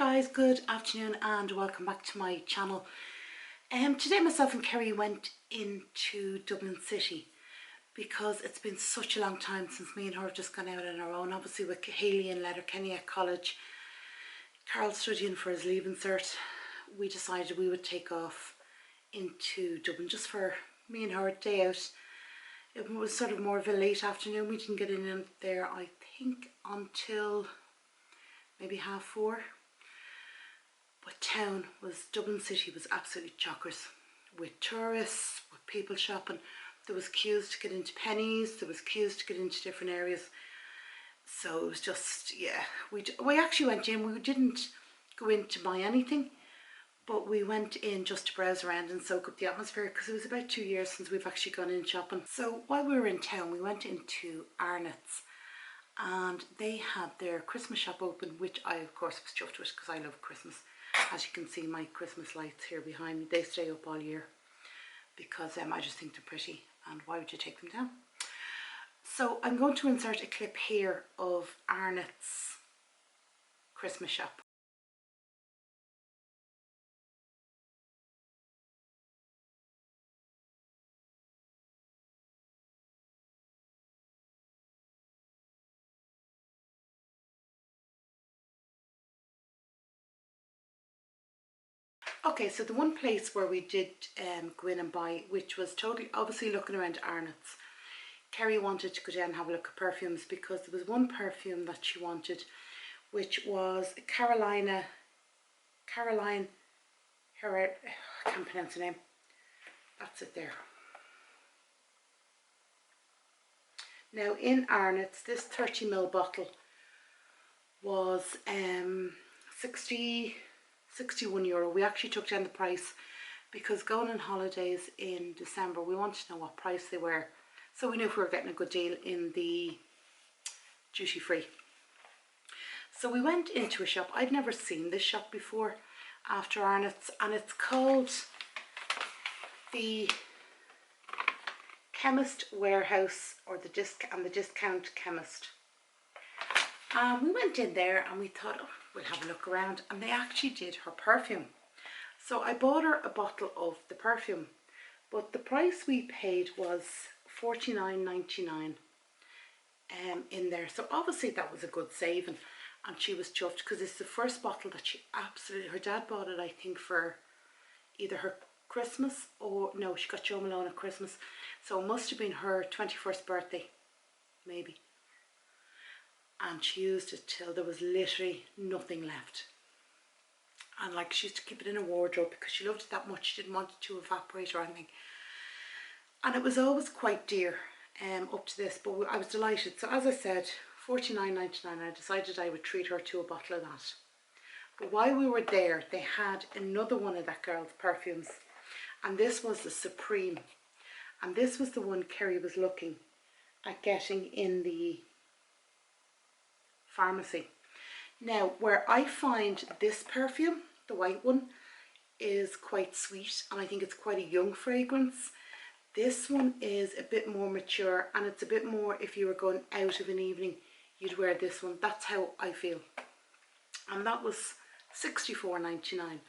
guys, good afternoon and welcome back to my channel. Today myself and Keri went into Dublin City because it's been such a long time since me and her have just gone out on our own. Obviously with Haley and Letterkenny at college, Carl studying for his Leaving Cert, we decided we would take off into Dublin just for me and her a day out. It was sort of more of a late afternoon. We didn't get in there I think until maybe 4:30. But Dublin City was absolutely chockers with tourists, with people shopping. There was queues to get into Pennies, there was queues to get into different areas. So it was just, yeah, we actually went in, we didn't go in to buy anything, but we went in just to browse around and soak up the atmosphere because it was about 2 years since we've actually gone in shopping. So while we were in town, we went into Arnott's and they had their Christmas shop open, which I of course was chuffed with because I love Christmas. As you can see, my Christmas lights here behind me, they stay up all year because I just think they're pretty, and why would you take them down? So I'm going to insert a clip here of Arnott's Christmas shop. Okay, so the one place where we did go in and buy, which was totally, obviously looking around Arnott's, Keri wanted to go down and have a look at perfumes because there was one perfume that she wanted, which was Caroline Herrera, I can't pronounce the name, that's it there. Now in Arnott's, this 30ml bottle was €61. We actually took down the price because going on holidays in December, we wanted to know what price they were, so we knew if we were getting a good deal in the duty free. So we went into a shop. I'd never seen this shop before after Arnott's, and it's called the Chemist Warehouse, or the Discount Chemist. We went in there and we thought, oh, we'll have a look around, and they actually did her perfume. So I bought her a bottle of the perfume, but the price we paid was $49.99 in there. So obviously that was a good saving, and she was chuffed because it's the first bottle that she absolutely, her dad bought it I think for either her Christmas, or no, she got Jo Malone at Christmas, so it must have been her 21st birthday maybe, and she used it till there was literally nothing left. And like, she used to keep it in a wardrobe because she loved it that much. She didn't want it to evaporate or anything, and it was always quite dear up to this, but I was delighted. So as I said, $49.99, I decided I would treat her to a bottle of that. But while we were there, they had another one of that girl's perfumes, and this was the Supreme, and this was the one Keri was looking at getting in the pharmacy. Now, where I find this perfume, the white one, is quite sweet, and I think it's quite a young fragrance. This one is a bit more mature, and it's a bit more, if you were going out of an evening, you'd wear this one. That's how I feel. And that was $64.99.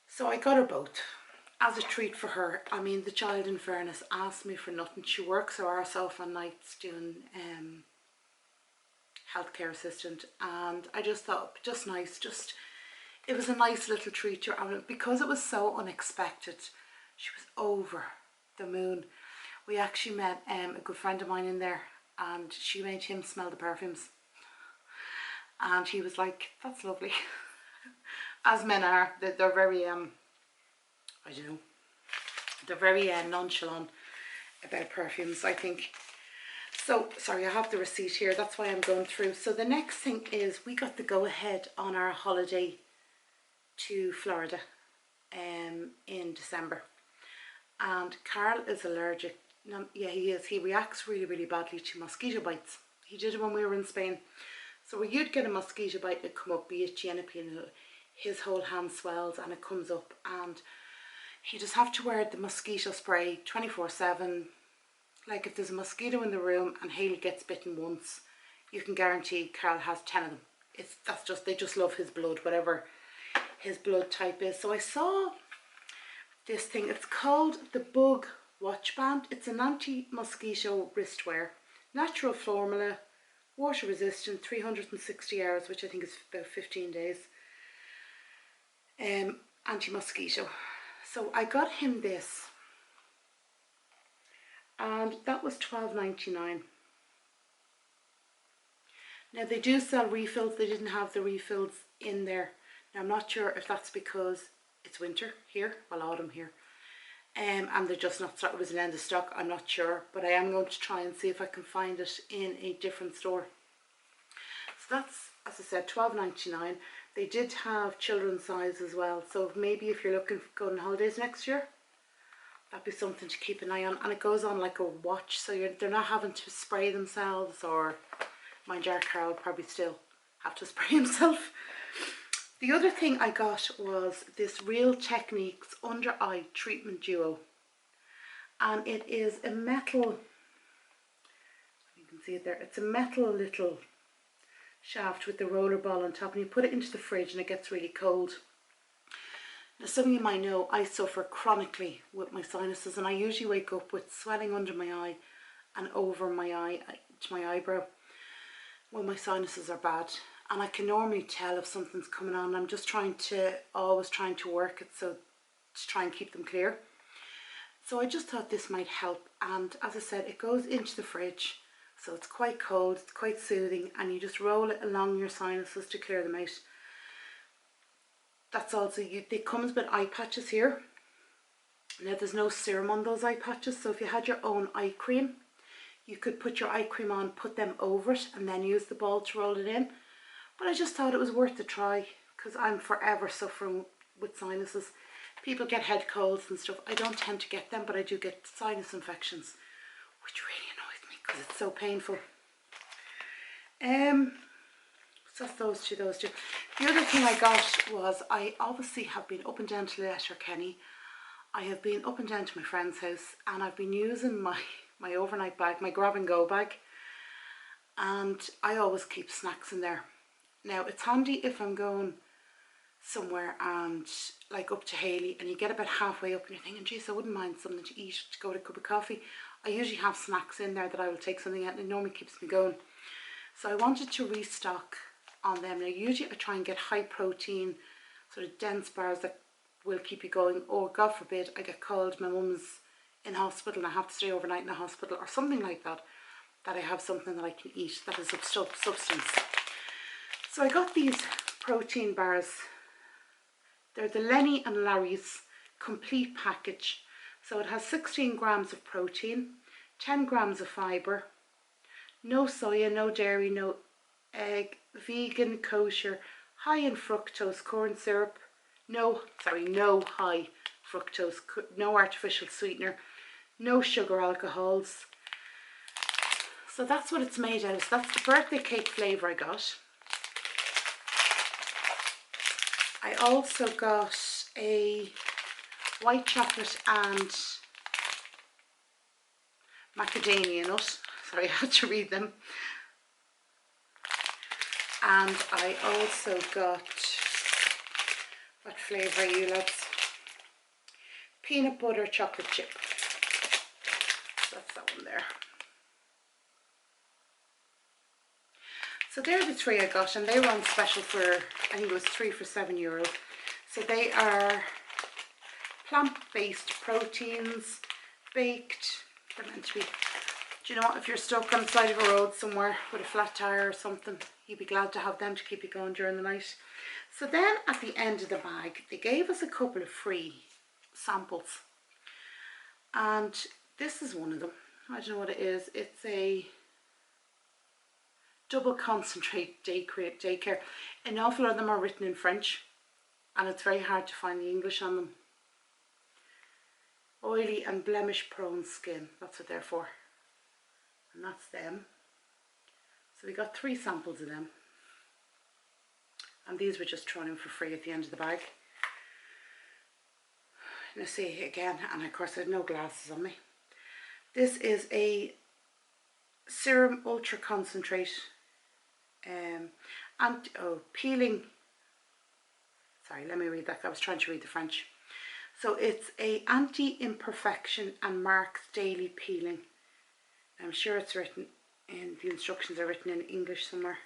So I got her both as a treat for her. I mean, the child, in fairness, asked me for nothing. She works her arse off on nights doing healthcare assistant, and I just thought, just nice, it was a nice little treat to her. And because it was so unexpected, she was over the moon. We actually met a good friend of mine in there, and she made him smell the perfumes, and he was like, that's lovely. As men are, they're very I don't know, they're very nonchalant about perfumes, I think. So, sorry, I have the receipt here, that's why I'm going through. So the next thing is, we got the go-ahead on our holiday to Florida in December. And Carl is allergic. No, yeah, he is. He reacts really, really badly to mosquito bites. He did it when we were in Spain. So when you'd get a mosquito bite, it'd come up, be itchy and a pain, his whole hand swells and it comes up, and he just have to wear the mosquito spray 24/7. Like, if there's a mosquito in the room and Haley gets bitten once, you can guarantee Carl has 10 of them. they just love his blood, whatever his blood type is. So I saw this thing. It's called the Bug Watch Band. It's an anti-mosquito wristwear, natural formula, water resistant, 360 hours, which I think is about 15 days. Anti-mosquito. So I got him this, and that was $12.99. Now they do sell refills. They didn't have the refills in there. Now I'm not sure if that's because it's winter here, well, autumn here, and they're just not, it was an end of stock. I'm not sure, but I am going to try and see if I can find it in a different store. So that's, as I said, $12.99. They did have children's size as well, so maybe if you're looking for going on holidays next year, that'd be something to keep an eye on. And it goes on like a watch, so they're not having to spray themselves, or mind you, Carl will probably still have to spray himself. The other thing I got was this Real Techniques Under Eye Treatment Duo, and it is a metal, you can see it there, it's a metal little shaft with the roller ball on top, and you put it into the fridge and it gets really cold. Now some of you might know I suffer chronically with my sinuses, and I usually wake up with swelling under my eye and over my eye to my eyebrow when my sinuses are bad, and I can normally tell if something's coming on. I'm just always trying to work it so to try and keep them clear. So I just thought this might help, and as I said, it goes into the fridge, so it's quite cold, it's quite soothing, and you just roll it along your sinuses to clear them out. That's also, it comes with eye patches here. Now there's no serum on those eye patches, so if you had your own eye cream, you could put your eye cream on, put them over it, and then use the ball to roll it in. But I just thought it was worth a try, because I'm forever suffering with sinuses. People get head colds and stuff. I don't tend to get them, but I do get sinus infections, which really annoys me because it's so painful. So that's those two. The other thing I got was, I obviously have been up and down to Letterkenny. I have been up and down to my friend's house, and I've been using my overnight bag, my grab and go bag, and I always keep snacks in there. Now it's handy if I'm going somewhere and like up to Haley, and you get about halfway up and you're thinking, geez, I wouldn't mind something to eat, to go with a cup of coffee. I usually have snacks in there that I will take something out, and it normally keeps me going. So I wanted to restock on them. Now usually I try and get high protein, sort of dense bars that will keep you going, or God forbid I get called, my mum's in hospital and I have to stay overnight in the hospital or something like that, that I have something that I can eat that is of substance. So I got these protein bars. They're the Lenny and Larry's complete package. So it has 16 grams of protein, 10 grams of fibre, no soya, no dairy, no egg, vegan, kosher, high in fructose corn syrup, no high fructose, no artificial sweetener, no sugar alcohols. So that's what it's made out of. So that's the birthday cake flavour I got. I also got a white chocolate and macadamia nut. Sorry, I had to read them. And I also got, what flavour are you lads? Peanut butter chocolate chip. So that's that one there. So they're the three I got, and they were on special for, I think it was 3 for €7. So they are plant-based proteins, baked. They're meant to be, do you know what, if you're stuck on the side of a road somewhere with a flat tire or something, you'd be glad to have them to keep you going during the night. So then at the end of the bag, they gave us a couple of free samples, and this is one of them. I don't know what it is. It's a double concentrate daycare. An awful lot of them are written in French, and it's very hard to find the English on them. Oily and blemish prone skin, that's what they're for, and that's them. So we got 3 samples of them, and these were just thrown in for free at the end of the bag. Now see again, and of course I had no glasses on me. This is a serum ultra concentrate, peeling. Sorry, let me read that. I was trying to read the French. So it's a anti-imperfection and marks daily peeling. I'm sure it's written in, the instructions are written in English somewhere.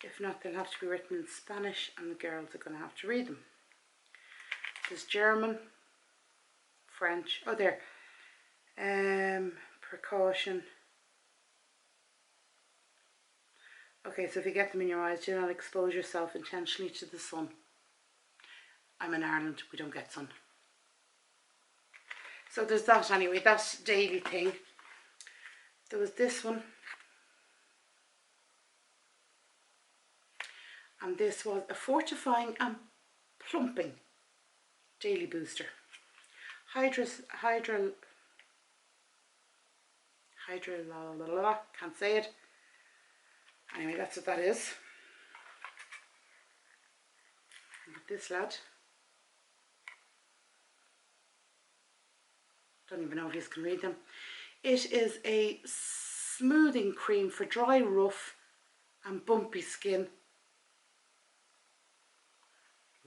If not, they'll have to be written in Spanish and the girls are going to have to read them. There's German, French, oh there, precaution. Okay, so if you get them in your eyes, do not expose yourself intentionally to the sun. I'm in Ireland, we don't get sun. So there's that anyway, that's daily thing. There was this one. And this was a fortifying and plumping daily booster. Can't say it. Anyway, that's what that is. With this lad. Don't even know if you can read them. It is a smoothing cream for dry, rough and bumpy skin.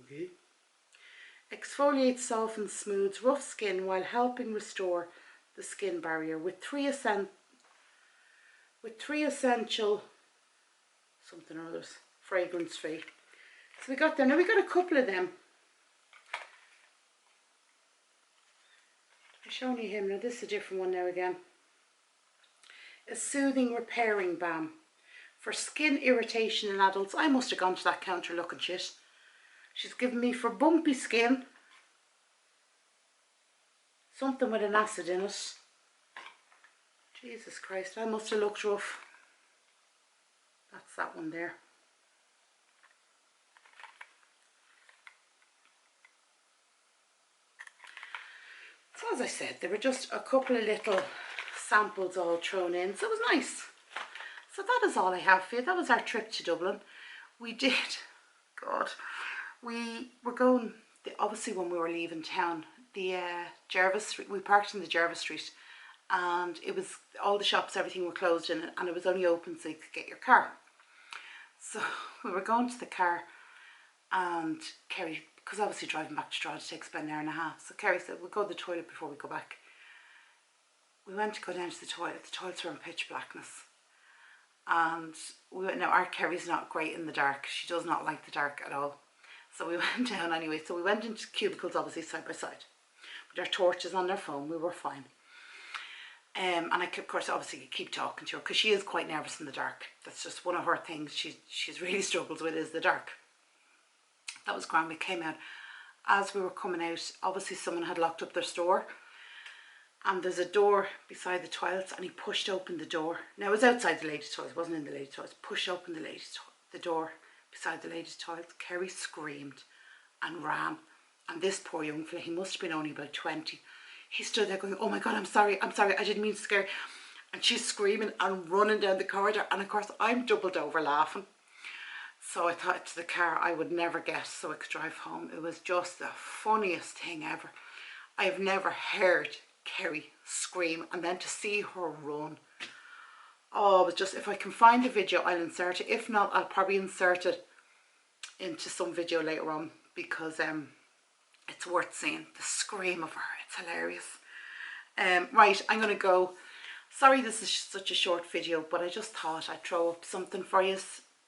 Okay. Exfoliates, softens, smooths rough skin while helping restore the skin barrier with three essential something or others, fragrance free. So we got them. Now we got a couple of them. I'm showing you him now. This is a different one now again. A soothing repairing balm for skin irritation in adults. I must have gone to that counter looking shit. She's given me for bumpy skin, something with an acid in it. Jesus Christ, I must have looked rough. That's that one there. So as I said, there were just a couple of little samples all thrown in, so it was nice. So that is all I have for you. That was our trip to Dublin. We did, God, we were going, obviously when we were leaving town, the Jervis Street, we parked in the Jervis Street, and it was, all the shops, everything were closed in it, and it was only open so you could get your car. So we were going to the car, and Keri, because obviously driving back to Drogheda takes about an hour and a half, so Keri said we'll go to the toilet before we go back. We went to go down to the toilets were in pitch blackness, and we went, now our Keri's not great in the dark, she does not like the dark at all, so we went down anyway. So we went into cubicles, obviously side by side, with our torches on their phone. We were fine. And I could, of course, obviously keep talking to her because she is quite nervous in the dark. That's just one of her things she's really struggles with, is the dark. That was grand. We came out. As we were coming out, obviously someone had locked up their store, and there's a door beside the toilets, and he pushed open the door. Now it was outside the ladies' toilets, it wasn't in the ladies' toilets. Pushed open the door beside the ladies' toilets. Keri screamed and ran, and this poor young fella, he must have been only about 20. He stood there going, oh my God, I'm sorry, I didn't mean to scare you. And she's screaming and running down the corridor, and of course I'm doubled over laughing. So I thought to the car I would never get, so I could drive home. It was just the funniest thing ever. I've never heard Keri scream, and then to see her run. Oh, it was just, if I can find the video I'll insert it. If not, I'll probably insert it into some video later on, because it's worth seeing. The scream of her, it's hilarious. Right, I'm going to go. Sorry this is such a short video, but I just thought I'd throw up something for you,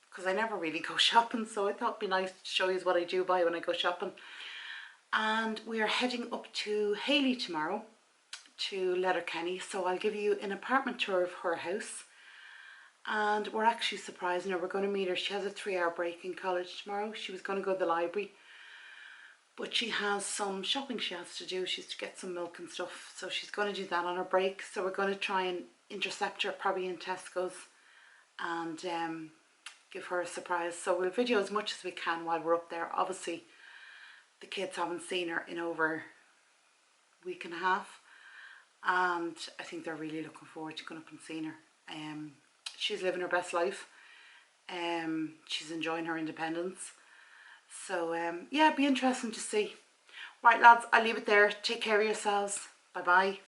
because I never really go shopping, so I thought it'd be nice to show you what I do buy when I go shopping. And we are heading up to Haley tomorrow to Letterkenny, so I'll give you an apartment tour of her house. And we're actually surprising her. We're going to meet her. She has a 3-hour break in college tomorrow. She was going to go to the library, but she has some shopping she has to do. She's to get some milk and stuff, so she's going to do that on her break. So we're going to try and intercept her probably in Tesco's and give her a surprise. So we'll video as much as we can while we're up there. Obviously the kids haven't seen her in over a week and a half, and I think they're really looking forward to going up and seeing her. She's living her best life. She's enjoying her independence. So yeah, it'd be interesting to see. Right lads, I'll leave it there. Take care of yourselves. Bye bye.